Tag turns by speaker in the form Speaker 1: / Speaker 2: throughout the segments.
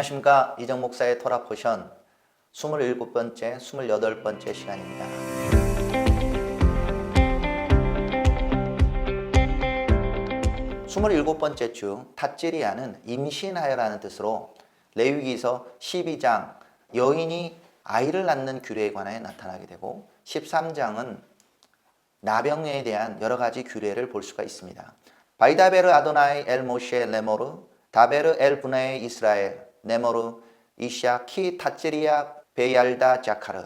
Speaker 1: 안녕하십니까. 이정 목사의 토라 포션 27번째, 28번째 시간입니다. 27번째 주 탓지리아는 임신하여라는 뜻으로 레위기서 12장 여인이 아이를 낳는 규례에 관하여 나타나게 되고 13장은 나병에 대한 여러 가지 규례를 볼 수가 있습니다. 바이다베르 아도나이 엘 모셰 레모르 다베르 엘 브네이 이스라엘 네모르 이샤 키 탓지리아 베얄다 자카르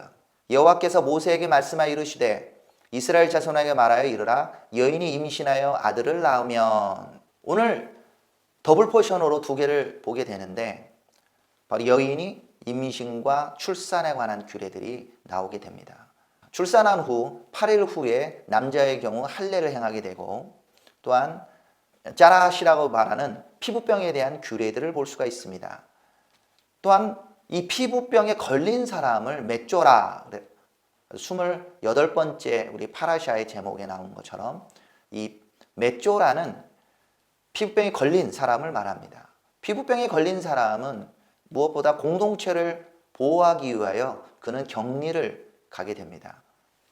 Speaker 1: 여호와께서 모세에게 말씀하여 이르시되 이스라엘 자손에게 말하여 이르라 여인이 임신하여 아들을 낳으면 오늘 더블 포션으로 두 개를 보게 되는데 바로 여인이 임신과 출산에 관한 규례들이 나오게 됩니다. 출산한 후 8일 후에 남자의 경우 할례를 행하게 되고 또한 짜라시라고 말하는 피부병에 대한 규례들을 볼 수가 있습니다. 또한 이 피부병에 걸린 사람을 맷조라 28번째 우리 파라샤의 제목에 나온 것처럼 이 맷조라는 피부병에 걸린 사람을 말합니다. 피부병에 걸린 사람은 무엇보다 공동체를 보호하기 위하여 그는 격리를 가게 됩니다.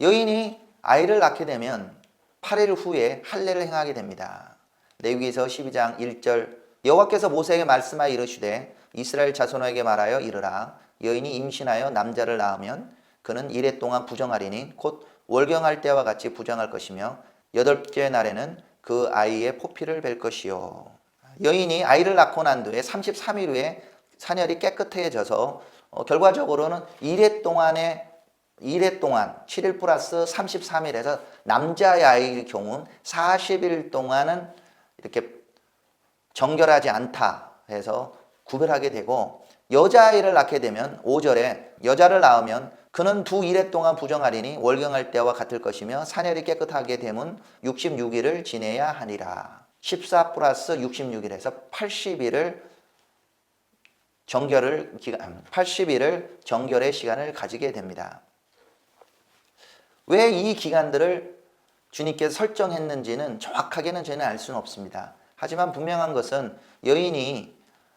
Speaker 1: 여인이 아이를 낳게 되면 8일 후에 할례를 행하게 됩니다. 레위기서 12장 1절 여호와께서 모세에게 말씀하여 이르시되 이스라엘 자손에게 말하여 이르라 여인이 임신하여 남자를 낳으면 그는 이레 동안 부정하리니 곧 월경할 때와 같이 부정할 것이며 8째 날에는 그 아이의 포피를 벨 것이요. 여인이 아이를 낳고 난 뒤에 33일 후에 산혈이 깨끗해져서 결과적으로는 1회 동안 7일 플러스 33일에서 남자의 아이의 경우는 40일 동안은 이렇게 정결하지 않다 해서 구별하게 되고 여자아이를 낳게 되면 5절에 여자를 낳으면 그는 두 일해 동안 부정하리니 월경할 때와 같을 것이며 산혈이 깨끗하게 되면 66일을 지내야 하니라. 14 플러스 66일에서 80일을 정결의 시간을 가지게 됩니다. 왜 이 기간들을 주님께서 설정했는지는 정확하게는 저희는 알 수는 없습니다. 하지만 분명한 것은 여인이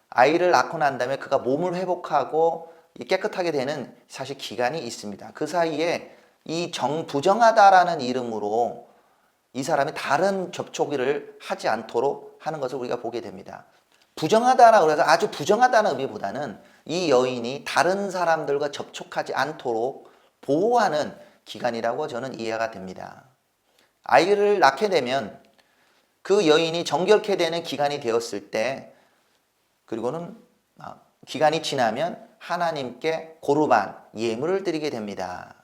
Speaker 1: 아이를 낳고 난 다음에 그가 몸을 회복하고 깨끗하게 되는 사실 기간이 있습니다. 그 사이에 이 부정하다라는 이름으로 이 사람이 다른 접촉을 하지 않도록 하는 것을 우리가 보게 됩니다. 부정하다라고 해서 아주 부정하다는 의미보다는 이 여인이 다른 사람들과 접촉하지 않도록 보호하는 기간이라고 저는 이해가 됩니다. 아이를 낳게 되면 그 여인이 정결케 되는 기간이 되었을 때 그리고는 기간이 지나면 하나님께 고르반 예물을 드리게 됩니다.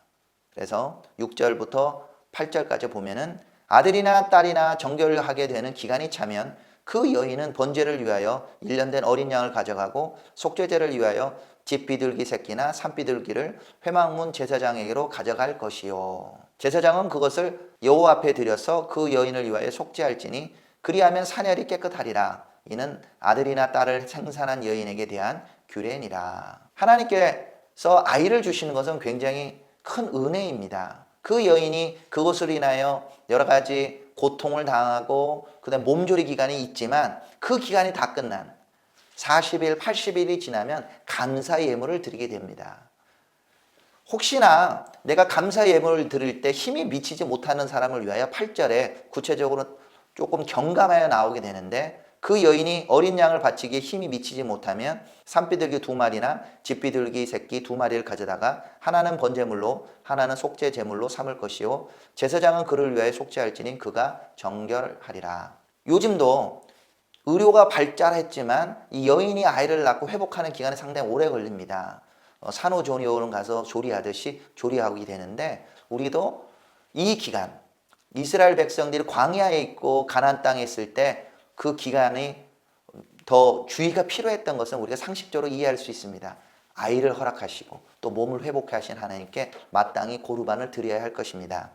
Speaker 1: 그래서 6절부터 8절까지 보면은 아들이나 딸이나 정결하게 되는 기간이 차면 그 여인은 번제를 위하여 1년 된 어린 양을 가져가고 속죄제를 위하여 집비둘기 새끼나 산비둘기를 회막문 제사장에게로 가져갈 것이요. 제사장은 그것을 여호와 앞에 드려서 그 여인을 위하여 속죄할지니 그리하면 산혈이 깨끗하리라. 이는 아들이나 딸을 생산한 여인에게 대한 규례니라. 하나님께서 아이를 주시는 것은 굉장히 큰 은혜입니다. 그 여인이 그것을 인하여 여러 가지 고통을 당하고 그다음 몸조리 기간이 있지만 그 기간이 다 끝난 40일, 80일이 지나면 감사 예물을 드리게 됩니다. 혹시나 내가 감사 예물을 드릴 때 힘이 미치지 못하는 사람을 위하여 8절에 구체적으로 조금 경감하여 나오게 되는데 그 여인이 어린 양을 바치기에 힘이 미치지 못하면 산비둘기 2마리나 집비둘기 새끼 2마리를 가져다가 하나는 번제물로 하나는 속죄 제물로 삼을 것이요 제사장은 그를 위하여 속죄할지니 그가 정결하리라. 요즘도 의료가 발달했지만 이 여인이 아이를 낳고 회복하는 기간이 상당히 오래 걸립니다. 산후조리원을 가서 조리하듯이 조리하게 되는데 우리도 이 기간 이스라엘 백성들이 광야에 있고 가나안 땅에 있을 때 그 기간이 더 주의가 필요했던 것은 우리가 상식적으로 이해할 수 있습니다. 아이를 허락하시고 또 몸을 회복하신 하나님께 마땅히 고르반을 드려야 할 것입니다.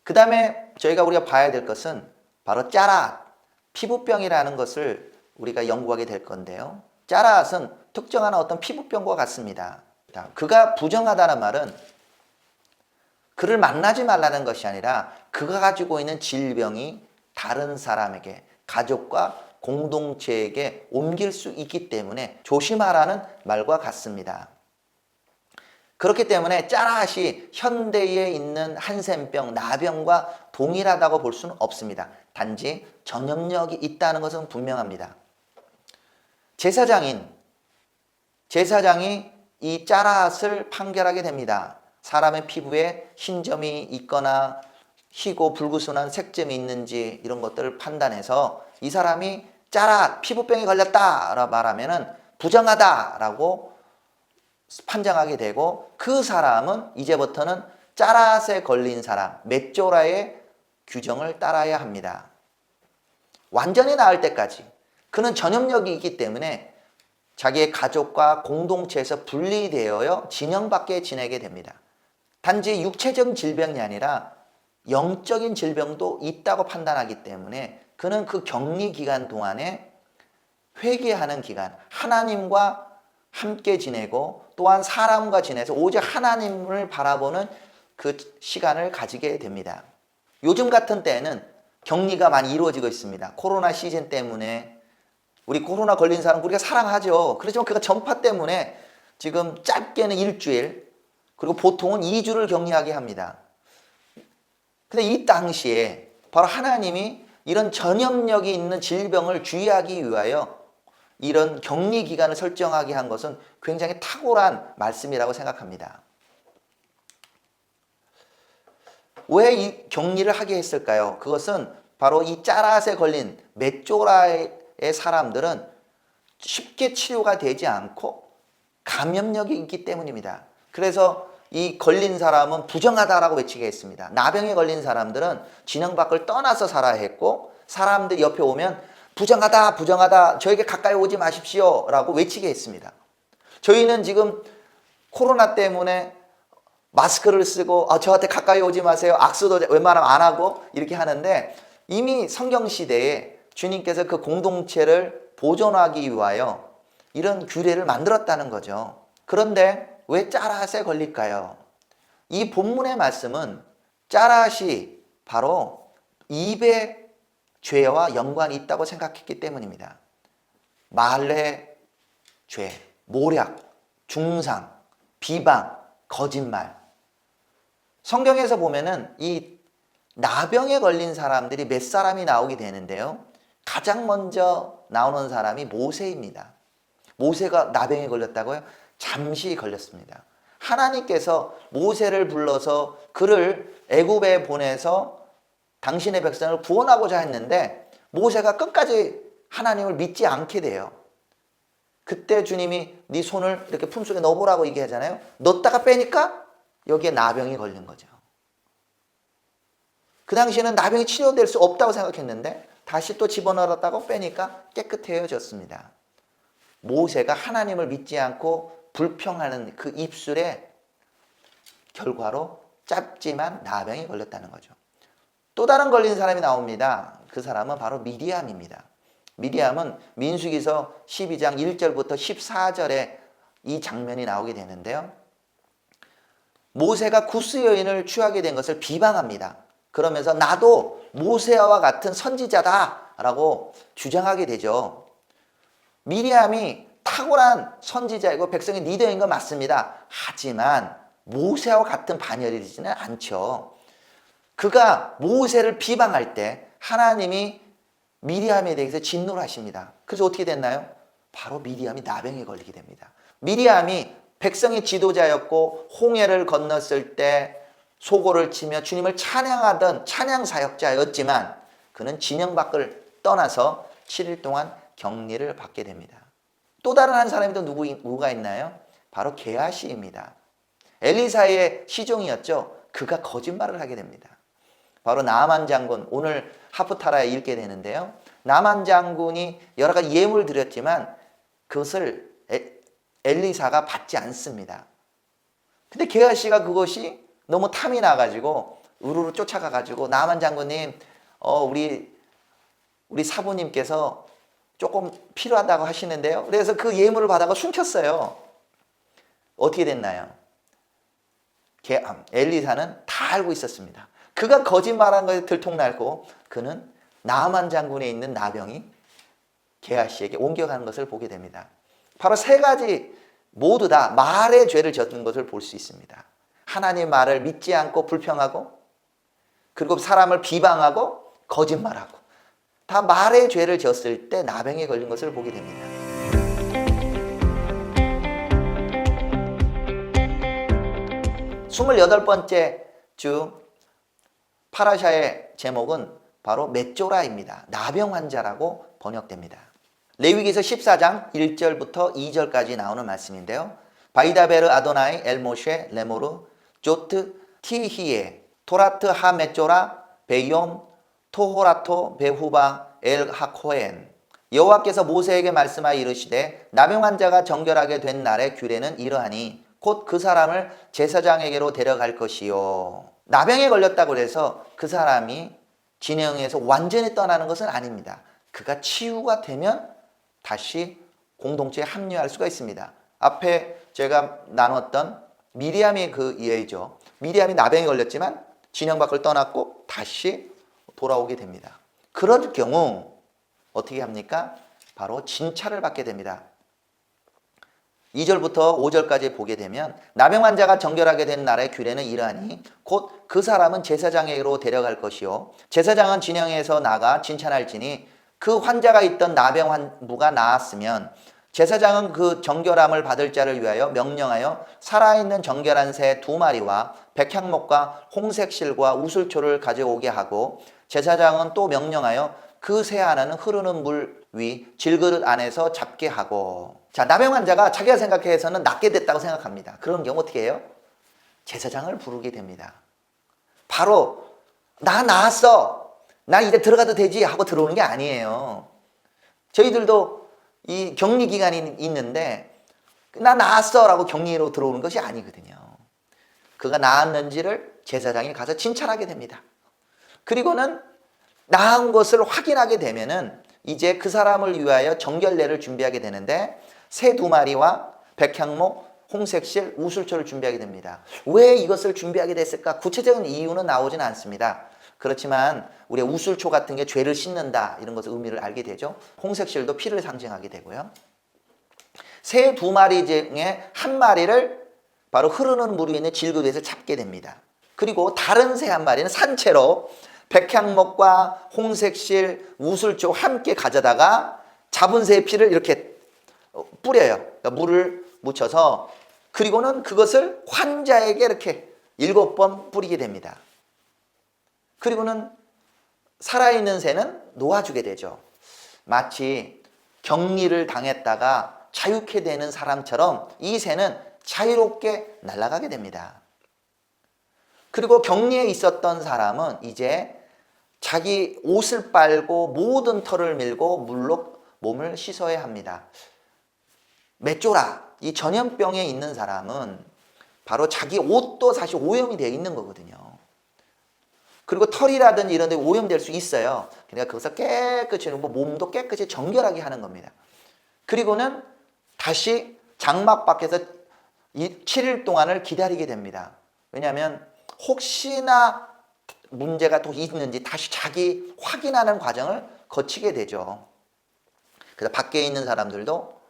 Speaker 1: 그 다음에 우리가 봐야 될 것은 바로 짜랏, 피부병이라는 것을 우리가 연구하게 될 건데요. 짜랏은 특정한 어떤 피부병과 같습니다. 그가 부정하다는 말은 그를 만나지 말라는 것이 아니라 그가 가지고 있는 질병이 다른 사람에게 가족과 공동체에게 옮길 수 있기 때문에 조심하라는 말과 같습니다. 그렇기 때문에 짜라앗이 현대에 있는 한센병, 나병과 동일하다고 볼 수는 없습니다. 단지 전염력이 있다는 것은 분명합니다. 제사장이 이 짜라앗을 판결하게 됩니다. 사람의 피부에 흰점이 있거나 희고 불구순한 색점이 있는지 이런 것들을 판단해서 이 사람이 짜라앗, 피부병에 걸렸다라고 말하면은 부정하다라고 판정하게 되고, 그 사람은 이제부터는 짜라앗에 걸린 사람, 메쪼라의 규정을 따라야 합니다. 완전히 나을 때까지 그는 전염력이 있기 때문에 자기의 가족과 공동체에서 분리되어 진영 밖에 지내게 됩니다. 단지 육체적인 질병이 아니라 영적인 질병도 있다고 판단하기 때문에 그는 그 격리 기간 동안에 회개하는 기간, 하나님과 함께 지내고 또한 사람과 지내서 오직 하나님을 바라보는 그 시간을 가지게 됩니다. 요즘 같은 때에는 격리가 많이 이루어지고 있습니다. 코로나 시즌 때문에 우리 코로나 걸린 사람 우리가 사랑하죠. 그렇지만 그가 전파 때문에 지금 짧게는 일주일, 그리고 보통은 2주를 격리하게 합니다. 근데 이 당시에 바로 하나님이 이런 전염력이 있는 질병을 주의하기 위하여 이런 격리 기간을 설정하게 한 것은 굉장히 탁월한 말씀이라고 생각합니다. 왜 이 격리를 하게 했을까요? 그것은 바로 이 짜라앗에 걸린 메쪼라의 사람들은 쉽게 치료가 되지 않고 감염력이 있기 때문입니다. 그래서 이 걸린 사람은 부정하다라고 외치게 했습니다. 나병에 걸린 사람들은 진영 밖을 떠나서 살아야 했고, 사람들이 옆에 오면 부정하다, 부정하다, 저에게 가까이 오지 마십시오 라고 외치게 했습니다. 저희는 지금 코로나 때문에 마스크를 쓰고 저한테 가까이 오지 마세요, 악수도 웬만하면 안 하고 이렇게 하는데, 이미 성경시대에 주님께서 그 공동체를 보존하기 위하여 이런 규례를 만들었다는 거죠. 그런데 왜 짜라앗에 걸릴까요? 이 본문의 말씀은 짜라앗이 바로 입의 죄와 연관이 있다고 생각했기 때문입니다. 말의 죄, 모략, 중상, 비방, 거짓말. 성경에서 보면은 이 나병에 걸린 사람들이 몇 사람이 나오게 되는데요. 가장 먼저 나오는 사람이 모세입니다. 모세가 나병에 걸렸다고요? 잠시 걸렸습니다. 하나님께서 모세를 불러서 그를 애굽에 보내서 당신의 백성을 구원하고자 했는데 모세가 끝까지 하나님을 믿지 않게 돼요. 그때 주님이 네 손을 이렇게 품속에 넣어보라고 얘기하잖아요. 넣었다가 빼니까 여기에 나병이 걸린 거죠. 그 당시에는 나병이 치료될 수 없다고 생각했는데 다시 또 집어넣었다고 빼니까 깨끗해졌습니다. 모세가 하나님을 믿지 않고 불평하는 그 입술의 결과로 짧지만 나병이 걸렸다는 거죠. 또 다른 걸린 사람이 나옵니다. 그 사람은 바로 미리암입니다. 미리암은 민수기서 12장 1절부터 14절에 이 장면이 나오게 되는데요. 모세가 구스 여인을 취하게 된 것을 비방합니다. 그러면서 나도 모세와 같은 선지자다라고 주장하게 되죠. 미리암이 탁월한 선지자이고 백성의 리더인 건 맞습니다. 하지만 모세와 같은 반열이지는 않죠. 그가 모세를 비방할 때 하나님이 미리암에 대해서 진노를 하십니다. 그래서 어떻게 됐나요? 바로 미리암이 나병에 걸리게 됩니다. 미리암이 백성의 지도자였고 홍해를 건넜을 때 소고를 치며 주님을 찬양하던 찬양 사역자였지만 그는 진영 밖을 떠나서 7일 동안 격리를 받게 됩니다. 또 다른 한 사람이 또 누구가 있나요? 바로 게하시입니다. 엘리사의 시종이었죠. 그가 거짓말을 하게 됩니다. 바로 나아만 장군, 오늘 하프타라에 읽게 되는데요. 나아만 장군이 여러 가지 예물을 드렸지만 그것을 엘리사가 받지 않습니다. 근데 게하시가 그것이 너무 탐이 나가지고 우르르 쫓아가가지고 나아만 장군님, 우리 사부님께서 조금 필요하다고 하시는데요. 그래서 그 예물을 받아가 숨겼어요. 어떻게 됐나요? 엘리사는 다 알고 있었습니다. 그가 거짓말한 것에 들통날고 그는 나아만 장군에 있는 나병이 게하시에게 옮겨가는 것을 보게 됩니다. 바로 세 가지 모두 다 말의 죄를 졌는 것을 볼 수 있습니다. 하나님의 말을 믿지 않고 불평하고, 그리고 사람을 비방하고 거짓말하고, 다 말의 죄를 졌을 때 나병에 걸린 것을 보게 됩니다. 스물여덟 번째 주 파라샤의 제목은 바로 맷조라입니다. 나병 환자라고 번역됩니다. 레위기서 14장 1절부터 2절까지 나오는 말씀인데요. 바이다베르 아도나이 엘모쉐 레모르 조트 티히에 토라트 하메쪼라 베욤 토호라토 베후바 엘하코엔. 여호와께서 모세에게 말씀하여 이르시되 나병 환자가 정결하게 된 날의 규례는 이러하니 곧 그 사람을 제사장에게로 데려갈 것이요. 나병에 걸렸다고 해서 그 사람이 진영에서 완전히 떠나는 것은 아닙니다. 그가 치유가 되면 다시 공동체에 합류할 수가 있습니다. 앞에 제가 나눴던 미리암의 그 예죠. 미리암이 나병에 걸렸지만 진영 밖을 떠났고 다시 돌아오게 됩니다. 그럴 경우 어떻게 합니까? 바로 진찰을 받게 됩니다. 2절부터 5절까지 보게 되면 나병 환자가 정결하게 된 날의 규례는 이러하니 곧 그 사람은 제사장에게로 데려갈 것이요 제사장은 진영에서 나가 진찰할지니 그 환자가 있던 나병 환부가 나았으면 제사장은 그 정결함을 받을 자를 위하여 명령하여 살아있는 정결한 새 2마리와 백향목과 홍색실과 우슬초를 가져오게 하고 제사장은 또 명령하여 그 새 하나는 흐르는 물 위 질그릇 안에서 잡게 하고. 자, 나병 환자가 자기가 생각해서는 낫게 됐다고 생각합니다. 그런 경우 어떻게 해요? 제사장을 부르게 됩니다. 바로 나 나았어, 나 이제 들어가도 되지 하고 들어오는 게 아니에요. 저희들도 이 격리 기간이 있는데 나 나았어 라고 격리로 들어오는 것이 아니거든요. 그가 나았는지를 제사장이 가서 진찰하게 됩니다. 그리고는 나은 것을 확인하게 되면은 이제 그 사람을 위하여 정결례를 준비하게 되는데 새 2마리와 백향목, 홍색실, 우슬초를 준비하게 됩니다. 왜 이것을 준비하게 됐을까? 구체적인 이유는 나오진 않습니다. 그렇지만 우리 우슬초 같은 게 죄를 씻는다 이런 것의 의미를 알게 되죠. 홍색실도 피를 상징하게 되고요. 새 2마리 중에 1마리를 바로 흐르는 물 위에 있는 질그릇에서 잡게 됩니다. 그리고 다른 새 1마리는 산채로 백향목과 홍색실, 우슬초 함께 가져다가 잡은 새의 피를 이렇게 뿌려요. 그러니까 물을 묻혀서, 그리고는 그것을 환자에게 이렇게 7번 뿌리게 됩니다. 그리고는 살아있는 새는 놓아주게 되죠. 마치 격리를 당했다가 자유케 되는 사람처럼 이 새는 자유롭게 날아가게 됩니다. 그리고 격리에 있었던 사람은 이제 자기 옷을 빨고 모든 털을 밀고 물로 몸을 씻어야 합니다. 맷조라, 이 전염병에 있는 사람은 바로 자기 옷도 사실 오염이 되어 있는 거거든요. 그리고 털이라든지 이런 데 오염될 수 있어요. 그러니까 거기서 깨끗이 몸도 깨끗이 정결하게 하는 겁니다. 그리고는 다시 장막 밖에서 7일 동안을 기다리게 됩니다. 왜냐하면 혹시나 문제가 또 있는지 다시 자기 확인하는 과정을 거치게 되죠. 그래서 밖에 있는 사람들도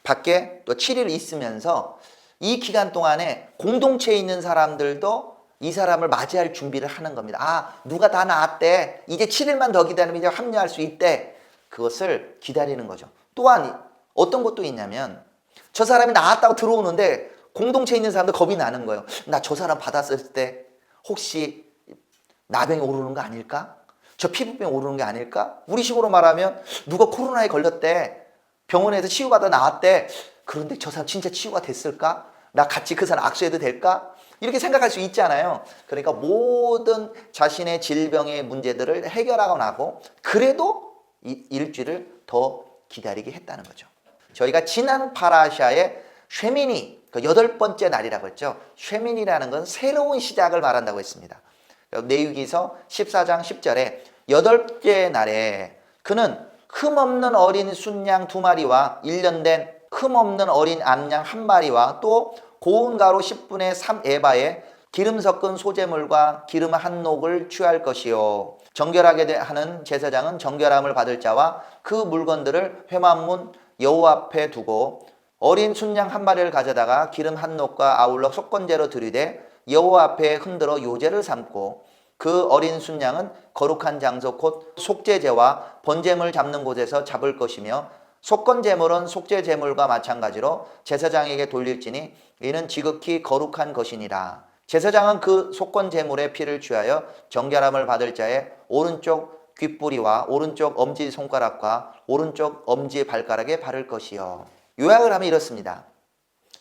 Speaker 1: 밖에 또 7일 있으면서 이 기간 동안에 공동체에 있는 사람들도 이 사람을 맞이할 준비를 하는 겁니다. 아, 누가 다 나았대. 이제 7일만 더 기다리면 이제 합류할 수 있대. 그것을 기다리는 거죠. 또한 어떤 것도 있냐면 저 사람이 나았다고 들어오는데 공동체에 있는 사람도 겁이 나는 거예요. 나 저 사람 받았을 때 혹시 나병이 오르는 거 아닐까? 저 피부병 오르는 게 아닐까? 우리 식으로 말하면 누가 코로나에 걸렸대. 병원에서 치유받아 나왔대. 그런데 저 사람 진짜 치유가 됐을까? 나 같이 그 사람 악수해도 될까? 이렇게 생각할 수 있잖아요. 그러니까 모든 자신의 질병의 문제들을 해결하고 나고 그래도 일주일을 더 기다리게 했다는 거죠. 저희가 지난 파라샤의 쉐미니, 그 8번째 날이라고 했죠. 쉐미니라는 건 새로운 시작을 말한다고 했습니다. 레위기서 14장 10절에 8째 날에 그는 흠없는 어린 순양 2마리와 1년 된 흠없는 어린 암양 1마리와 또 고운 가루 10분의 3 에바에 기름 섞은 소재물과 기름 한 녹을 취할 것이요. 정결하게 하는 제사장은 정결함을 받을 자와 그 물건들을 회막문 여호와 앞에 두고 어린 순양 한 마리를 가져다가 기름 한 녹과 아울러 속건제로 드리되 여호와 앞에 흔들어 요제를 삼고 그 어린 순양은 거룩한 장소 곧 속죄제와 번제물 잡는 곳에서 잡을 것이며 속건제물은 속죄제물과 마찬가지로 제사장에게 돌릴지니 이는 지극히 거룩한 것이니라. 제사장은 그 속건제물의 피를 취하여 정결함을 받을 자의 오른쪽 귓뿌리와 오른쪽 엄지손가락과 오른쪽 엄지발가락에 바를 것이요. 요약을 하면 이렇습니다.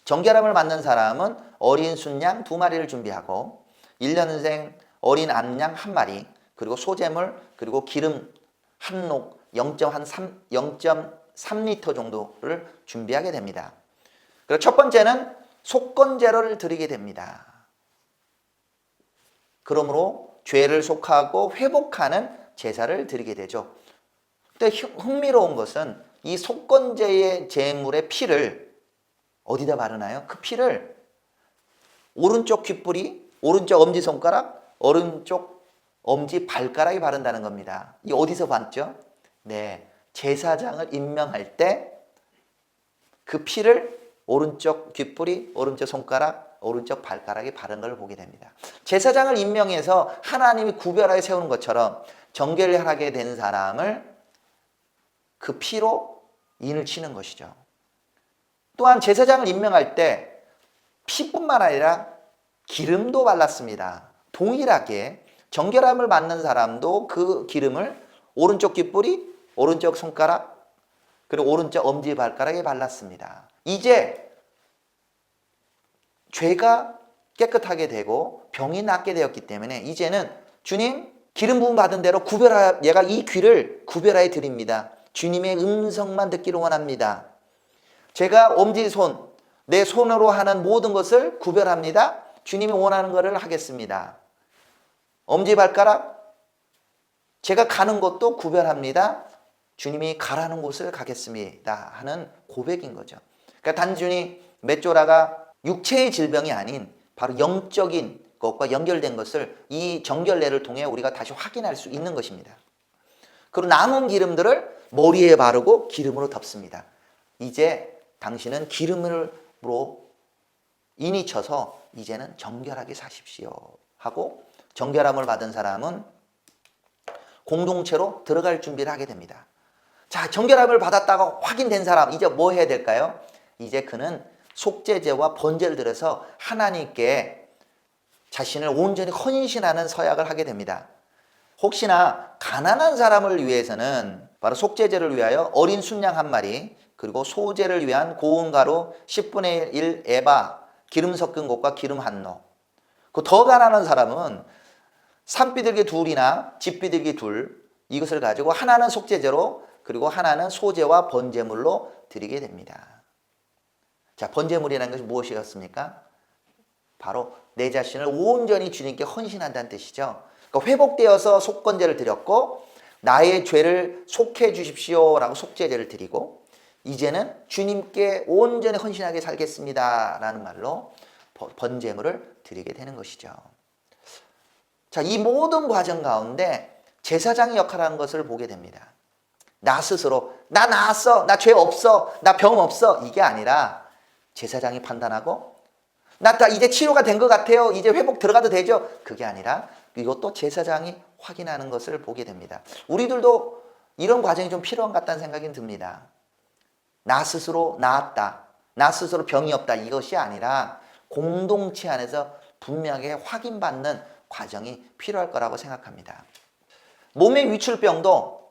Speaker 1: 정결함을 받는 사람은 어린 순양 2마리를 준비하고 1년생 어린 암양 1마리, 그리고 소재물, 그리고 기름 한 녹 0.3리터 정도를 준비하게 됩니다. 그리고 첫 번째는 속건제를 드리게 됩니다. 그러므로 죄를 속하고 회복하는 제사를 드리게 되죠. 근데 흥미로운 것은 이 속건제의 제물의 피를 어디다 바르나요? 그 피를 오른쪽 귓뿌리, 오른쪽 엄지손가락, 오른쪽 엄지발가락에 바른다는 겁니다. 이 어디서 봤죠? 네, 제사장을 임명할 때 그 피를 오른쪽 귓뿌리, 오른쪽 손가락, 오른쪽 발가락에 바른 걸 보게 됩니다. 제사장을 임명해서 하나님이 구별하여 세우는 것처럼 정결하게 된 사람을 그 피로 인을 치는 것이죠. 또한 제사장을 임명할 때 피뿐만 아니라 기름도 발랐습니다. 동일하게 정결함을 받는 사람도 그 기름을 오른쪽 귓뿌리, 오른쪽 손가락, 그리고 오른쪽 엄지발가락에 발랐습니다. 이제 죄가 깨끗하게 되고 병이 낫게 되었기 때문에 이제는 주님 기름 부음 받은 대로 얘가 이 귀를 구별하여 드립니다. 주님의 음성만 듣기를 원합니다. 제가 엄지손, 내 손으로 하는 모든 것을 구별합니다. 주님이 원하는 것을 하겠습니다. 엄지발가락, 제가 가는 곳도 구별합니다. 주님이 가라는 곳을 가겠습니다 하는 고백인 거죠. 그러니까 단순히 메조라가 육체의 질병이 아닌 바로 영적인 것과 연결된 것을 이 정결례를 통해 우리가 다시 확인할 수 있는 것입니다. 그리고 남은 기름들을 머리에 바르고 기름으로 덮습니다. 이제 당신은 기름으로 인이 쳐서 이제는 정결하게 사십시오 하고 정결함을 받은 사람은 공동체로 들어갈 준비를 하게 됩니다. 자, 정결함을 받았다가 확인된 사람 이제 뭐 해야 될까요? 이제 그는 속죄제와 번제를 들여서 하나님께 자신을 온전히 헌신하는 서약을 하게 됩니다. 혹시나 가난한 사람을 위해서는 바로 속죄제를 위하여 어린 순양 1마리, 그리고 소제를 위한 고운 가루 10분의 1 에바, 기름 섞은 것과 기름 한 녹. 그 더 가난한 사람은 산비둘기 2이나 집비둘기 2 이것을 가지고 하나는 속죄제로 그리고 하나는 소제와 번제물로 드리게 됩니다. 자, 번제물이라는 것이 무엇이었습니까? 바로 내 자신을 온전히 주님께 헌신한다는 뜻이죠. 그러니까 회복되어서 속건제를 드렸고 나의 죄를 속해 주십시오라고 속죄제를 드리고 이제는 주님께 온전히 헌신하게 살겠습니다 라는 말로 번제물을 드리게 되는 것이죠. 자, 이 모든 과정 가운데 제사장의 역할하는 것을 보게 됩니다. 나 스스로 나 나았어, 나 죄 없어, 나 병 없어 이게 아니라 제사장이 판단하고 나 이제 치료가 된 것 같아요, 이제 회복 들어가도 되죠, 그게 아니라 이것도 제사장이 확인하는 것을 보게 됩니다. 우리들도 이런 과정이 좀 필요한 것 같다는 생각이 듭니다. 나 스스로 나았다, 나 스스로 병이 없다 이것이 아니라 공동체 안에서 분명하게 확인받는 과정이 필요할 거라고 생각합니다. 몸의 위출병도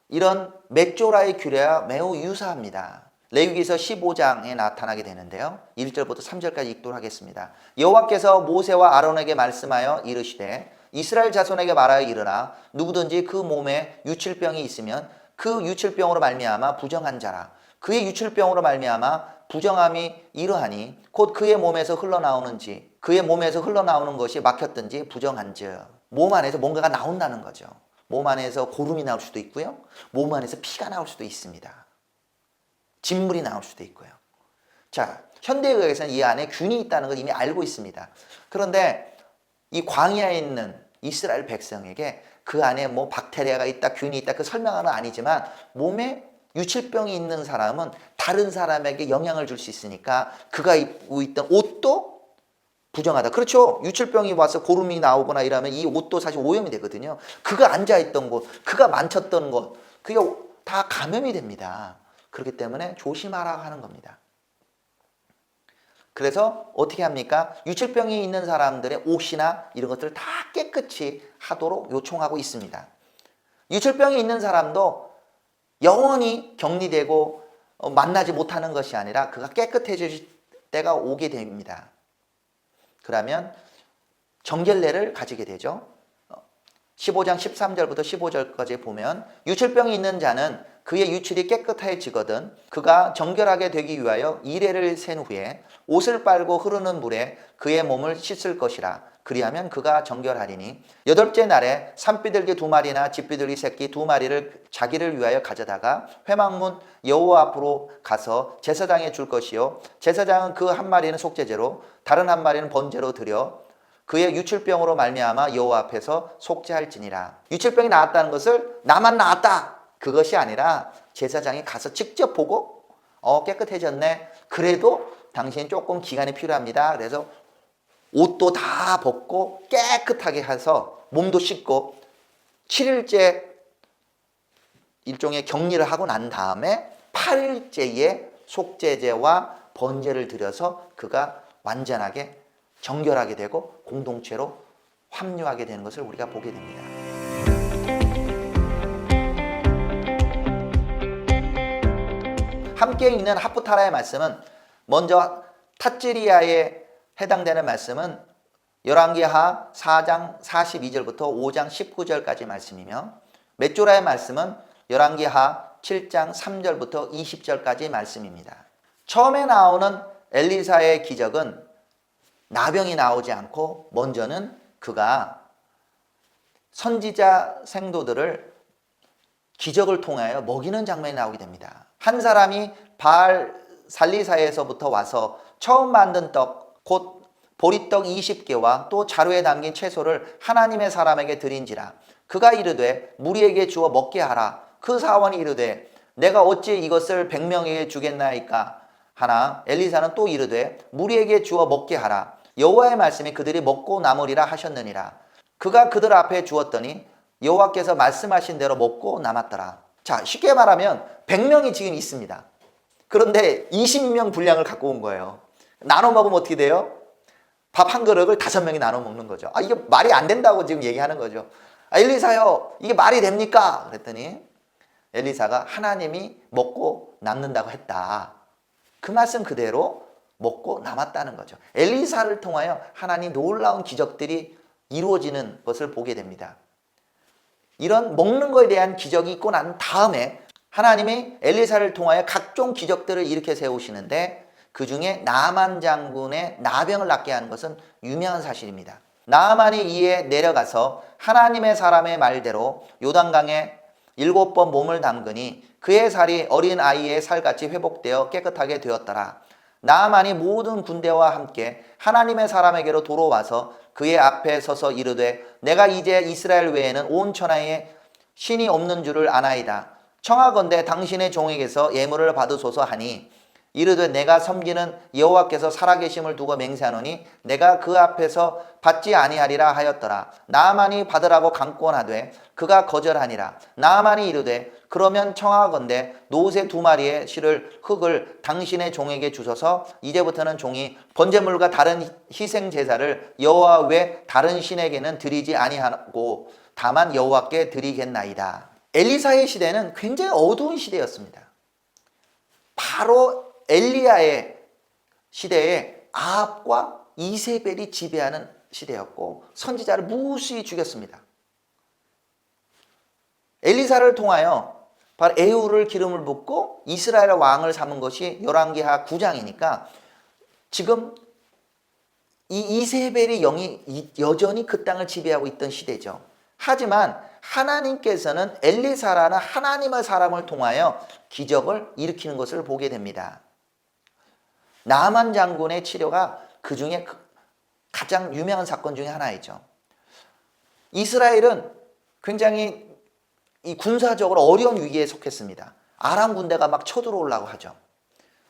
Speaker 1: 이런 맷조라의 규례와 매우 유사합니다. 레위기서 15장에 나타나게 되는데요. 1절부터 3절까지 읽도록 하겠습니다. 여호와께서 모세와 아론에게 말씀하여 이르시되 이스라엘 자손에게 말하여 이르라. 누구든지 그 몸에 유출병이 있으면 그 유출병으로 말미암아 부정한 자라. 그의 유출병으로 말미암아 부정함이 이러하니 곧 그의 몸에서 흘러나오는지 그의 몸에서 흘러나오는 것이 막혔든지 부정한즉. 몸 안에서 뭔가가 나온다는 거죠. 몸 안에서 고름이 나올 수도 있고요. 몸 안에서 피가 나올 수도 있습니다. 진물이 나올 수도 있고요. 자, 현대의학에서는 이 안에 균이 있다는 걸 이미 알고 있습니다. 그런데 이 광야에 있는 이스라엘 백성에게 그 안에 뭐 박테리아가 있다, 균이 있다, 그 설명은 아니지만 몸에 유칠병이 있는 사람은 다른 사람에게 영향을 줄 수 있으니까 그가 입고 있던 옷도 부정하다. 그렇죠. 유칠병이 와서 고름이 나오거나 이러면 이 옷도 사실 오염이 되거든요. 그가 앉아있던 곳, 그가 만졌던 곳, 그게 다 감염이 됩니다. 그렇기 때문에 조심하라 하는 겁니다. 그래서 어떻게 합니까? 유칠병이 있는 사람들의 옷이나 이런 것들을 다 깨끗이 하도록 요청하고 있습니다. 유칠병이 있는 사람도 영원히 격리되고 만나지 못하는 것이 아니라 그가 깨끗해질 때가 오게 됩니다. 그러면 정결례를 가지게 되죠. 15장 13절부터 15절까지 보면 유칠병이 있는 자는 그의 유출이 깨끗해지거든 그가 정결하게 되기 위하여 이레를 센 후에 옷을 빨고 흐르는 물에 그의 몸을 씻을 것이라. 그리하면 그가 정결하리니 여덟째 날에 산비둘기 2마리나 집비둘기 새끼 2마리를 자기를 위하여 가져다가 회막문 여호와 앞으로 가서 제사장에 줄 것이요 제사장은 그 한 마리는 속죄제로 다른 한 마리는 번제로 드려 그의 유출병으로 말미암아 여호와 앞에서 속죄할지니라. 유출병이 나았다는 것을 나만 나았다 그것이 아니라 제사장이 가서 직접 보고 깨끗해졌네. 그래도 당신 조금 기간이 필요합니다. 그래서 옷도 다 벗고 깨끗하게 해서 몸도 씻고 7일째 일종의 격리를 하고 난 다음에 8일째에 속죄제와 번제를 드려서 그가 완전하게 정결하게 되고 공동체로 합류하게 되는 것을 우리가 보게 됩니다. 함께 있는 하프타라의 말씀은 먼저 탓지리아에 해당되는 말씀은 열왕기하 4장 42절부터 5장 19절까지 말씀이며 맷조라의 말씀은 열왕기하 7장 3절부터 20절까지 말씀입니다. 처음에 나오는 엘리사의 기적은 나병이 나오지 않고 먼저는 그가 선지자 생도들을 기적을 통하여 먹이는 장면이 나오게 됩니다. 한 사람이 바알 살리사에서부터 와서 처음 만든 떡, 곧 보리떡 20개와 또 자루에 담긴 채소를 하나님의 사람에게 드린지라. 그가 이르되 무리에게 주어 먹게 하라. 그 사원이 이르되 내가 어찌 이것을 100명에게 주겠나이까 하나 엘리사는 또 이르되 무리에게 주어 먹게 하라. 여호와의 말씀이 그들이 먹고 남으리라 하셨느니라. 그가 그들 앞에 주었더니 여호와께서 말씀하신 대로 먹고 남았더라. 자, 쉽게 말하면 100명이 지금 있습니다. 그런데 20명 분량을 갖고 온 거예요. 나눠 먹으면 어떻게 돼요? 밥 한 그릇을 5명이 나눠 먹는 거죠. 이게 말이 안 된다고 지금 얘기하는 거죠. 엘리사요, 이게 말이 됩니까? 그랬더니 엘리사가 하나님이 먹고 남는다고 했다. 그 말씀 그대로 먹고 남았다는 거죠. 엘리사를 통하여 하나님 놀라운 기적들이 이루어지는 것을 보게 됩니다. 이런 먹는 것에 대한 기적이 있고 난 다음에 하나님이 엘리사를 통하여 각종 기적들을 일으켜 세우시는데 그 중에 나아만 장군의 나병을 낫게 하는 것은 유명한 사실입니다. 나아만이 이에 내려가서 하나님의 사람의 말대로 요단강에 7번 몸을 담그니 그의 살이 어린 아이의 살같이 회복되어 깨끗하게 되었더라. 나아만이 모든 군대와 함께 하나님의 사람에게로 돌아와서 그의 앞에 서서 이르되 내가 이제 이스라엘 외에는 온 천하에 신이 없는 줄을 아나이다. 청하건대 당신의 종에게서 예물을 받으소서 하니 이르되 내가 섬기는 여호와께서 살아계심을 두고 맹세하노니 내가 그 앞에서 받지 아니하리라 하였더라. 나아만이 받으라고 강권하되 그가 거절하니라. 나아만이 이르되 그러면 청하건대 노새 2마리의 실을 흙을 당신의 종에게 주소서. 이제부터는 종이 번제물과 다른 희생 제사를 여호와 외 다른 신에게는 드리지 아니하고 다만 여호와께 드리겠나이다. 엘리사의 시대는 굉장히 어두운 시대였습니다. 바로 엘리야의 시대에 아합과 이세벨이 지배하는 시대였고 선지자를 무수히 죽였습니다. 엘리사를 통하여 바로 에후를 기름을 붓고 이스라엘 왕을 삼은 것이 열왕기하 9장이니까 지금 이 이세벨의 영이 여전히 그 땅을 지배하고 있던 시대죠. 하지만 하나님께서는 엘리사라는 하나님의 사람을 통하여 기적을 일으키는 것을 보게 됩니다. 나아만 장군의 치료가 그 중에 가장 유명한 사건 중에 하나이죠. 이스라엘은 굉장히 이 군사적으로 어려운 위기에 속했습니다. 아람 군대가 막 쳐들어오려고 하죠.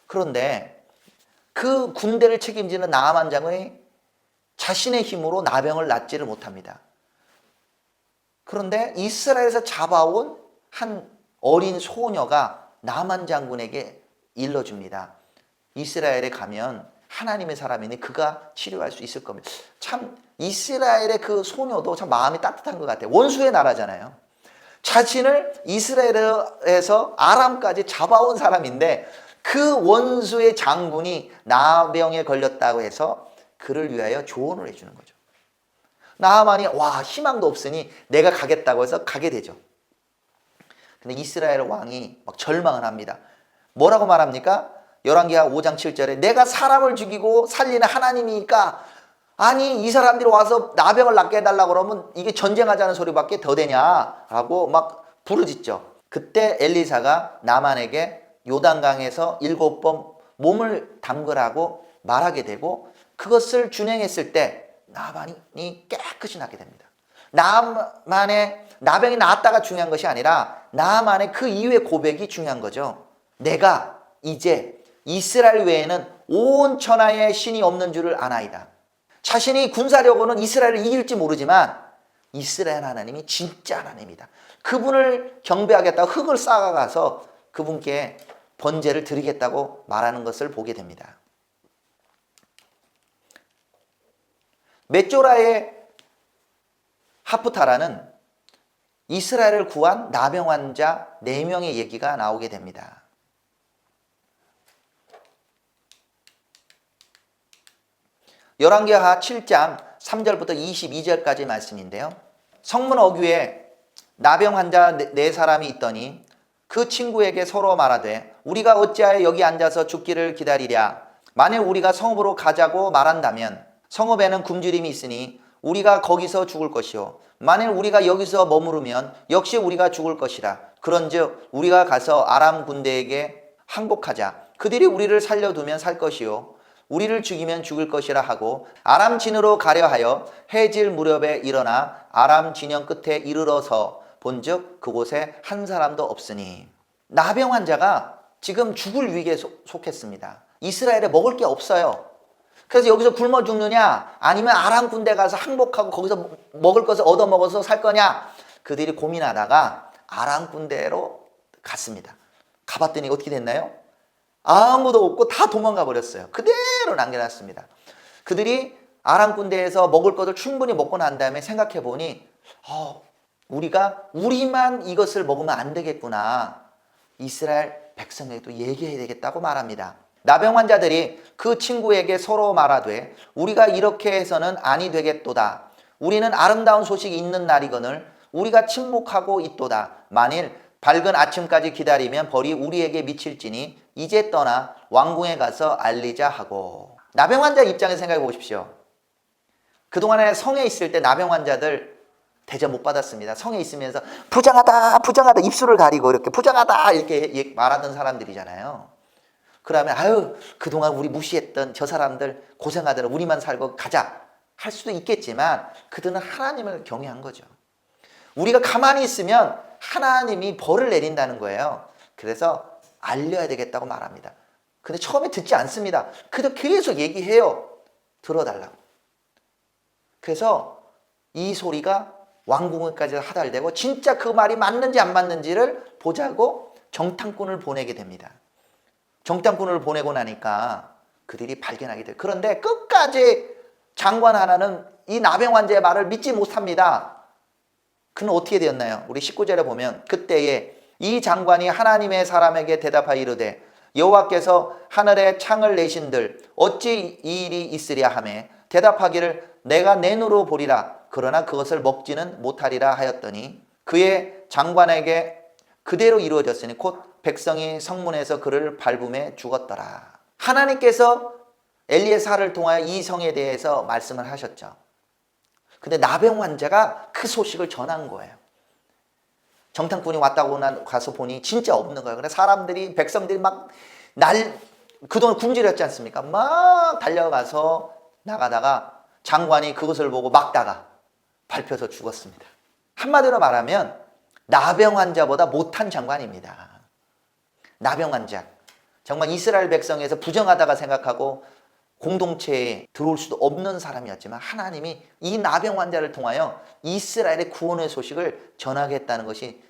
Speaker 1: 그런데 그 군대를 책임지는 나아만 장군이 자신의 힘으로 나병을 낫지를 못합니다. 그런데 이스라엘에서 잡아온 한 어린 소녀가 나만 장군에게 일러줍니다. 이스라엘에 가면 하나님의 사람이니 그가 치료할 수 있을 겁니다. 참 이스라엘의 그 소녀도 참 마음이 따뜻한 것 같아요. 원수의 나라잖아요. 자신을 이스라엘에서 아람까지 잡아온 사람인데 그 원수의 장군이 나병에 걸렸다고 해서 그를 위하여 조언을 해주는 거죠. 나하만이 와 희망도 없으니 내가 가겠다고 해서 가게 되죠. 근데 이스라엘 왕이 막 절망을 합니다. 뭐라고 말합니까? 열왕기하 5장 7절에 내가 사람을 죽이고 살리는 하나님이니까 아니 이 사람들이 와서 나병을 낫게 해달라고 그러면 이게 전쟁하자는 소리밖에 더 되냐라고 막 부르짖죠. 그때 엘리사가 나만에게 요단강에서 7번 몸을 담그라고 말하게 되고 그것을 준행했을 때 나만이 깨끗이 낫게 됩니다. 나만의 나병이 나았다가 중요한 것이 아니라 나만의 그 이후의 고백이 중요한 거죠. 내가 이제 이스라엘 외에는 온 천하에 신이 없는 줄을 아나이다. 자신이 군사력으로는 이스라엘을 이길지 모르지만 이스라엘 하나님이 진짜 하나님이다. 그분을 경배하겠다고 흙을 쌓아가서 그분께 번제를 드리겠다고 말하는 것을 보게 됩니다. мет조라의 하프타라는 이스라엘을 구한 나병 환자 4명의 얘기가 나오게 됩니다. 열왕기하 7장 3절부터 22절까지 말씀인데요. 성문 어귀에 나병 환자 4사람이 있더니 그 친구에게 서로 말하되 우리가 어찌하여 여기 앉아서 죽기를 기다리랴. 만일 우리가 성읍으로 가자고 말한다면 성읍에는 굶주림이 있으니 우리가 거기서 죽을 것이요 만일 우리가 여기서 머무르면 역시 우리가 죽을 것이라. 그런즉 우리가 가서 아람 군대에게 항복하자. 그들이 우리를 살려두면 살 것이요 우리를 죽이면 죽을 것이라 하고 아람 진으로 가려 하여 해질 무렵에 일어나 아람 진영 끝에 이르러서 본즉 그곳에 한 사람도 없으니. 나병 환자가 지금 죽을 위기에 속했습니다. 이스라엘에 먹을 게 없어요. 그래서 여기서 굶어 죽느냐 아니면 아람 군대 가서 항복하고 거기서 먹을 것을 얻어먹어서 살 거냐. 그들이 고민하다가 아람 군대로 갔습니다. 가봤더니 어떻게 됐나요? 아무도 없고 다 도망가 버렸어요. 그대로 남겨놨습니다. 그들이 아람 군대에서 먹을 것을 충분히 먹고 난 다음에 생각해 보니 우리만 이것을 먹으면 안 되겠구나. 이스라엘 백성에게도 얘기해야 되겠다고 말합니다. 나병 환자들이 그 친구에게 서로 말하되 우리가 이렇게 해서는 아니 되겠도다. 우리는 아름다운 소식이 있는 날이거늘 우리가 침묵하고 있도다. 만일 밝은 아침까지 기다리면 벌이 우리에게 미칠지니 이제 떠나 왕궁에 가서 알리자 하고. 나병 환자 입장에서 생각해 보십시오. 그동안에 성에 있을 때 나병 환자들 대접 못 받았습니다. 성에 있으면서 부정하다 부정하다 입술을 가리고 이렇게 부정하다 이렇게 말하던 사람들이잖아요. 그러면 아유 그동안 우리 무시했던 저 사람들 고생하더라 우리만 살고 가자 할 수도 있겠지만 그들은 하나님을 경외한 거죠. 우리가 가만히 있으면 하나님이 벌을 내린다는 거예요. 그래서 알려야 되겠다고 말합니다. 근데 처음에 듣지 않습니다. 그래도 계속 얘기해요. 들어달라고. 그래서 이 소리가 왕궁까지 하달되고 진짜 그 말이 맞는지 안 맞는지를 보자고 정탐꾼을 보내게 됩니다. 정탐꾼을 보내고 나니까 그들이 발견하게 돼요. 그런데 끝까지 장관 하나는 이 나병 환자의 말을 믿지 못합니다. 그는 어떻게 되었나요? 우리 19절에 보면 그때에 이 장관이 하나님의 사람에게 대답하여 이르되 여호와께서 하늘에 창을 내신들 어찌 이 일이 있으랴 하매 대답하기를 내가 내 눈으로 보리라. 그러나 그것을 먹지는 못하리라 하였더니 그의 장관에게 그대로 이루어졌으니 곧 백성이 성문에서 그를 밟음에 죽었더라. 하나님께서 엘리에사를 통하여 이 성에 대해서 말씀을 하셨죠. 근데 나병 환자가 그 소식을 전한 거예요. 정탐꾼이 왔다고 가서 보니 진짜 없는 거예요. 그래서 사람들이 백성들이 막 그동안 굶주렸지 않습니까? 막 달려가서 나가다가 장관이 그것을 보고 막다가 밟혀서 죽었습니다. 한마디로 말하면 나병 환자보다 못한 장관입니다. 나병 환자. 정말 이스라엘 백성에서 부정하다가 생각하고 공동체에 들어올 수도 없는 사람이었지만 하나님이 이 나병 환자를 통하여 이스라엘의 구원의 소식을 전하겠다는 것이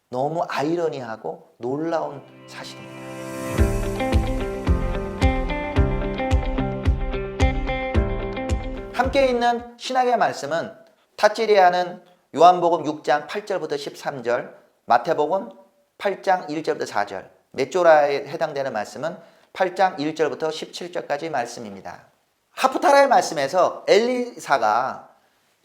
Speaker 1: 너무 아이러니하고 놀라운 사실입니다. 함께 있는 신학의 말씀은 타찌리아는 요한복음 6장 8절부터 13절, 마태복음 8장 1절부터 4절, мет조라에 해당되는 말씀은 8장 1절부터 17절까지 말씀입니다. 하프타라의 말씀에서 엘리사가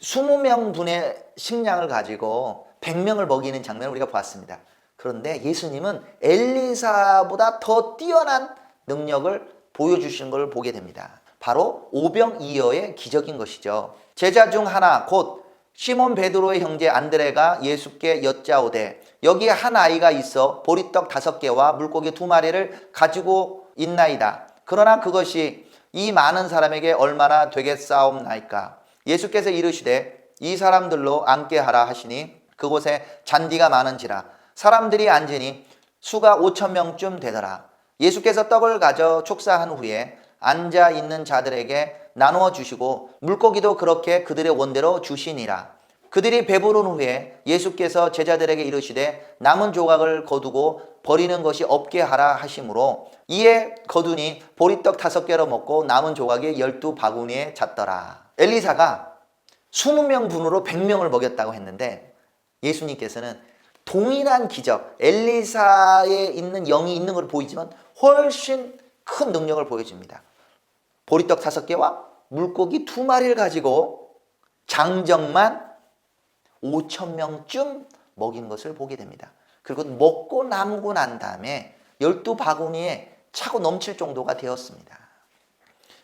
Speaker 1: 20명 분의 식량을 가지고 100명을 먹이는 장면을 우리가 보았습니다. 그런데 예수님은 엘리사보다 더 뛰어난 능력을 보여주시는 걸 보게 됩니다. 바로 오병이어의 기적인 것이죠. 제자 중 하나 곧 시몬 베드로의 형제 안드레가 예수께 여짜오되 여기에 한 아이가 있어 보리떡 5개와 물고기 2마리를 가지고 있나이다. 그러나 그것이 이 많은 사람에게 얼마나 되겠사옵나이까. 예수께서 이르시되 이 사람들로 앉게 하라 하시니 그곳에 잔디가 많은지라 사람들이 앉으니 수가 5,000명쯤 되더라. 예수께서 떡을 가져 축사한 후에 앉아 있는 자들에게 나누어 주시고 물고기도 그렇게 그들의 원대로 주시니라. 그들이 배부른 후에 예수께서 제자들에게 이르시되 남은 조각을 거두고 버리는 것이 없게 하라 하시므로 이에 거두니 보리떡 5개로 먹고 남은 조각이 12바구니에 찼더라. 엘리사가 20명 분으로 100명을 먹였다고 했는데 예수님께서는 동일한 기적, 엘리사에 있는 영이 있는 걸 보이지만 훨씬 큰 능력을 보여줍니다. 보리떡 5개와 물고기 2마리를 가지고 장정만 5,000명쯤 먹인 것을 보게 됩니다. 그리고 먹고 남고 난 다음에 12바구니에 차고 넘칠 정도가 되었습니다.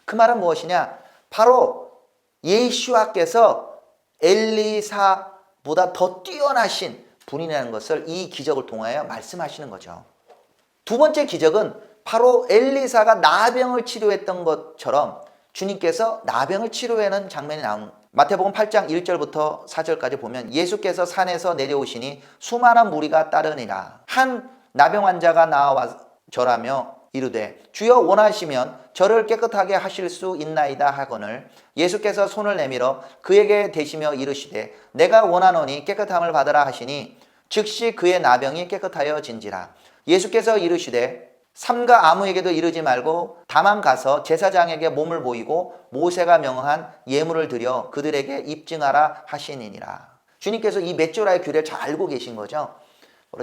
Speaker 1: 그 말은 무엇이냐? 바로 예수와께서 엘리사보다 더 뛰어나신 분이라는 것을 이 기적을 통하여 말씀하시는 거죠. 두 번째 기적은 바로 엘리사가 나병을 치료했던 것처럼 주님께서 나병을 치료하는 장면이 나오는 마태복음 8장 1절부터 4절까지 보면 예수께서 산에서 내려오시니 수많은 무리가 따르니라. 한 나병 환자가 나와 절하며 이르되 주여 원하시면 저를 깨끗하게 하실 수 있나이다 하거늘 예수께서 손을 내밀어 그에게 대시며 이르시되 내가 원하노니 깨끗함을 받으라 하시니 즉시 그의 나병이 깨끗하여진지라. 예수께서 이르시되 삼가 아무에게도 이르지 말고 다만 가서 제사장에게 몸을 보이고 모세가 명한 예물을 드려 그들에게 입증하라 하시니라. 주님께서 이 맷조라의 규례를 잘 알고 계신 거죠.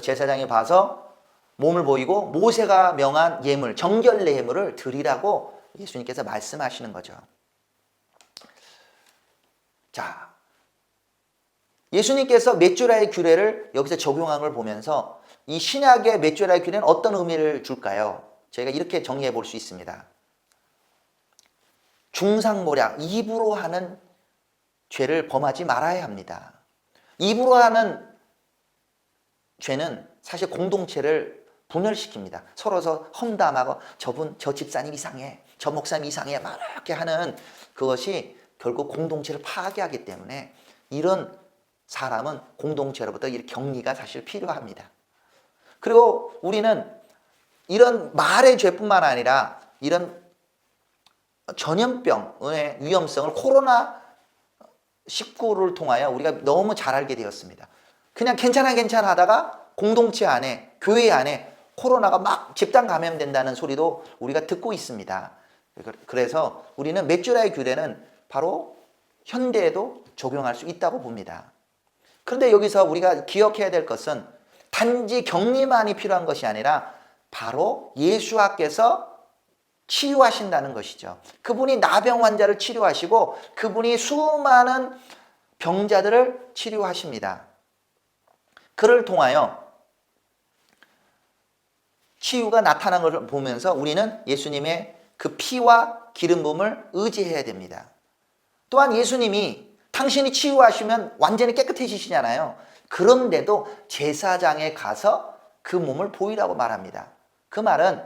Speaker 1: 제사장이 봐서 몸을 보이고 모세가 명한 예물, 정결례 예물을 드리라고 예수님께서 말씀하시는 거죠. 자, 예수님께서 맷조라의 규례를 여기서 적용한 걸 보면서 이 신약의 맷조라의 규례는 어떤 의미를 줄까요? 저희가 이렇게 정리해 볼 수 있습니다. 중상모략, 입으로 하는 죄를 범하지 말아야 합니다. 입으로 하는 죄는 사실 공동체를 분열시킵니다. 서로서 험담하고 저 집사님 이상해, 저 목사님 이상해 막 이렇게 하는 그것이 결국 공동체를 파괴하기 때문에 이런 사람은 공동체로부터 이 격리가 사실 필요합니다. 그리고 우리는 이런 말의 죄뿐만 아니라 이런 전염병의 위험성을 코로나19를 통하여 우리가 너무 잘 알게 되었습니다. 그냥 괜찮아 하다가 공동체 안에, 교회 안에 코로나가 막 집단 감염된다는 소리도 우리가 듣고 있습니다. 그래서 우리는 맷조라의 규례는 바로 현대에도 적용할 수 있다고 봅니다. 그런데 여기서 우리가 기억해야 될 것은 단지 격리만이 필요한 것이 아니라 바로 예수와께서 치유하신다는 것이죠. 그분이 나병 환자를 치료하시고 그분이 수많은 병자들을 치료하십니다. 그를 통하여 치유가 나타난 것을 보면서 우리는 예수님의 그 피와 기름 부음을 의지해야 됩니다. 또한 예수님이 당신이 치유하시면 완전히 깨끗해지시잖아요. 그런데도 제사장에 가서 그 몸을 보이라고 말합니다. 그 말은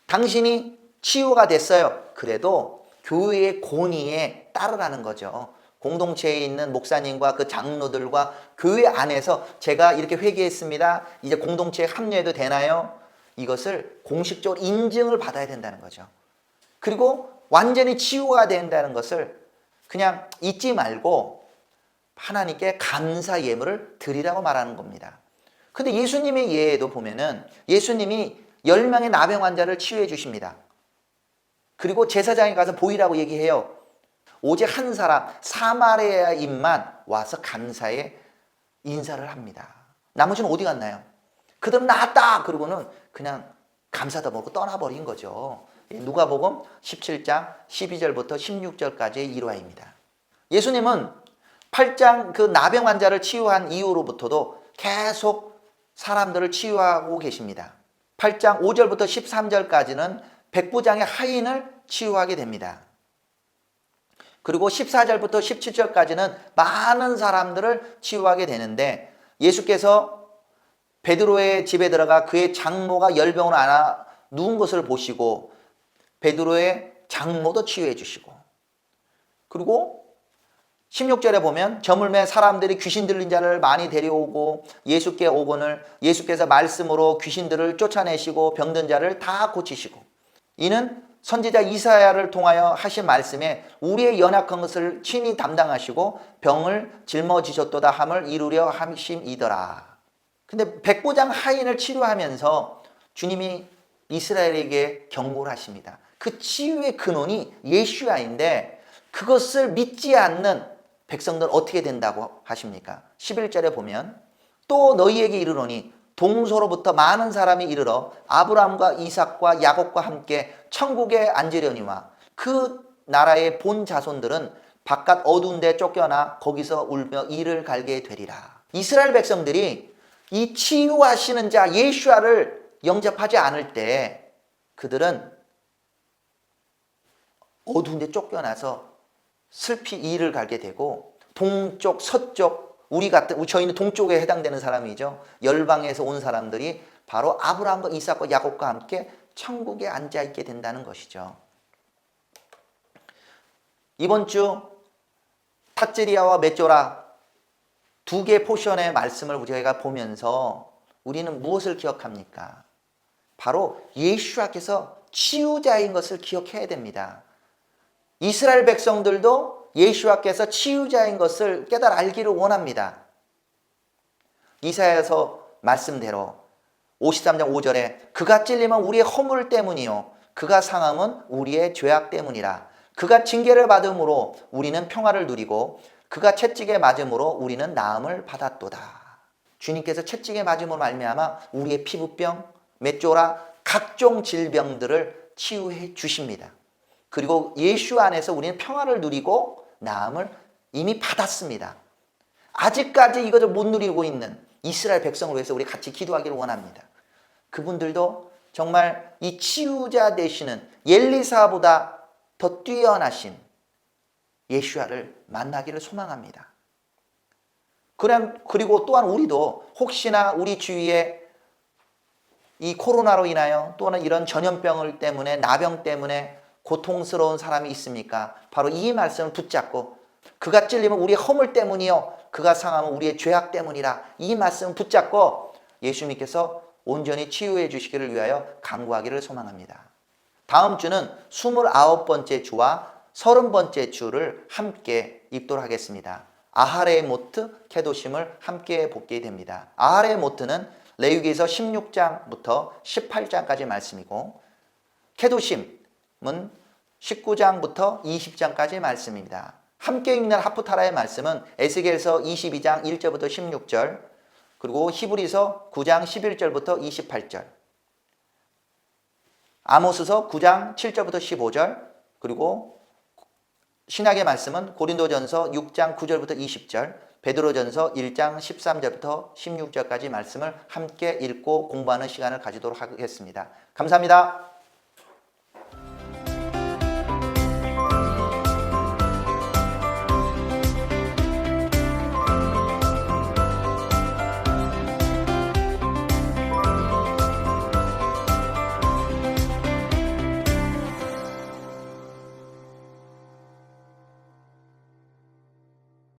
Speaker 1: 당신이 치유가 됐어요. 그래도 교회의 권위에 따르라는 거죠. 공동체에 있는 목사님과 그 장로들과 교회 안에서 제가 이렇게 회개했습니다. 이제 공동체에 합류해도 되나요? 이것을 공식적으로 인증을 받아야 된다는 거죠. 그리고 완전히 치유가 된다는 것을 그냥 잊지 말고 하나님께 감사 예물을 드리라고 말하는 겁니다. 근데 예수님의 예에도 보면은 예수님이 10명의 나병 환자를 치유해 주십니다. 그리고 제사장에 가서 보이라고 얘기해요. 오직 한 사람 사마리아인만 와서 감사의 인사를 합니다. 나머지는 어디 갔나요? 그들은 나았다 그러고는 그냥 감사도 모르고 떠나버린 거죠. 누가복음 17장 12절부터 16절까지의 일화입니다. 예수님은 8장 그 나병 환자를 치유한 이후로부터도 계속 사람들을 치유하고 계십니다. 8장 5절부터 13절까지는 백부장의 하인을 치유하게 됩니다. 그리고 14절부터 17절까지는 많은 사람들을 치유하게 되는데 예수께서 베드로의 집에 들어가 그의 장모가 열병으로 앓아 누운 것을 보시고 베드로의 장모도 치유해 주시고, 그리고 16절에 보면 저물매 사람들이 귀신 들린 자를 많이 데려오고 예수께 오거늘 예수께서 말씀으로 귀신들을 쫓아내시고 병든 자를 다 고치시고, 이는 선지자 이사야를 통하여 하신 말씀에 우리의 연약한 것을 친히 담당하시고 병을 짊어지셨도다 함을 이루려 하심이더라. 근데 백부장 하인을 치료하면서 주님이 이스라엘에게 경고를 하십니다. 그 치유의 근원이 예수야인데 그것을 믿지 않는 백성들 어떻게 된다고 하십니까? 11절에 보면 또 너희에게 이르노니 동서로부터 많은 사람이 이르러 아브라함과 이삭과 야곱과 함께 천국에 앉으려니와 그 나라의 본 자손들은 바깥 어두운 데 쫓겨나 거기서 울며 이를 갈게 되리라. 이스라엘 백성들이 이 치유하시는 자 예수야를 영접하지 않을 때 그들은 어두운 데 쫓겨나서 슬피 이를 갈게 되고, 동쪽 서쪽 저희는 동쪽에 해당되는 사람이죠. 열방에서 온 사람들이 바로 아브라함과 이삭과 야곱과 함께 천국에 앉아 있게 된다는 것이죠. 이번 주 탓제리아와 맷조라 두 개의 포션의 말씀을 우리가 보면서 우리는 무엇을 기억합니까? 바로 예수께서 치유자인 것을 기억해야 됩니다. 이스라엘 백성들도 예수께서 치유자인 것을 깨달아 알기를 원합니다. 이사야서 말씀대로 53장 5절에 그가 찔림은 우리의 허물 때문이요 그가 상함은 우리의 죄악 때문이라. 그가 징계를 받음으로 우리는 평화를 누리고 그가 채찍에 맞음으로 우리는 나음을 받았도다. 주님께서 채찍에 맞음으로 말미암아 우리의 피부병, 맷조라 각종 질병들을 치유해 주십니다. 그리고 예수 안에서 우리는 평화를 누리고 나음을 이미 받았습니다. 아직까지 이것을 못 누리고 있는 이스라엘 백성을 위해서 우리 같이 기도하기를 원합니다. 그분들도 정말 이 치유자 되시는 엘리사보다 더 뛰어나신 예수야를 만나기를 소망합니다. 그리고 또한 우리도 혹시나 우리 주위에 이 코로나로 인하여 또는 이런 전염병을 때문에 나병 때문에 고통스러운 사람이 있습니까? 바로 이 말씀을 붙잡고 그가 찔리면 우리의 허물 때문이요 그가 상하면 우리의 죄악 때문이라, 이 말씀을 붙잡고 예수님께서 온전히 치유해 주시기를 위하여 간구하기를 소망합니다. 다음 주는 29번째 주와 30번째 주를 함께 읽도록 하겠습니다. 아하레 모트 케도심을 함께 보게 됩니다. 아하레 모트는 레위기에서 16장부터 18장까지 말씀이고, 케도심은 19장부터 20장까지 말씀입니다. 함께 읽는 하프타라의 말씀은 에스겔서 22장 1절부터 16절, 그리고 히브리서 9장 11절부터 28절, 아모스서 9장 7절부터 15절, 그리고 신약의 말씀은 고린도전서 6장 9절부터 20절, 베드로전서 1장 13절부터 16절까지 말씀을 함께 읽고 공부하는 시간을 가지도록 하겠습니다. 감사합니다.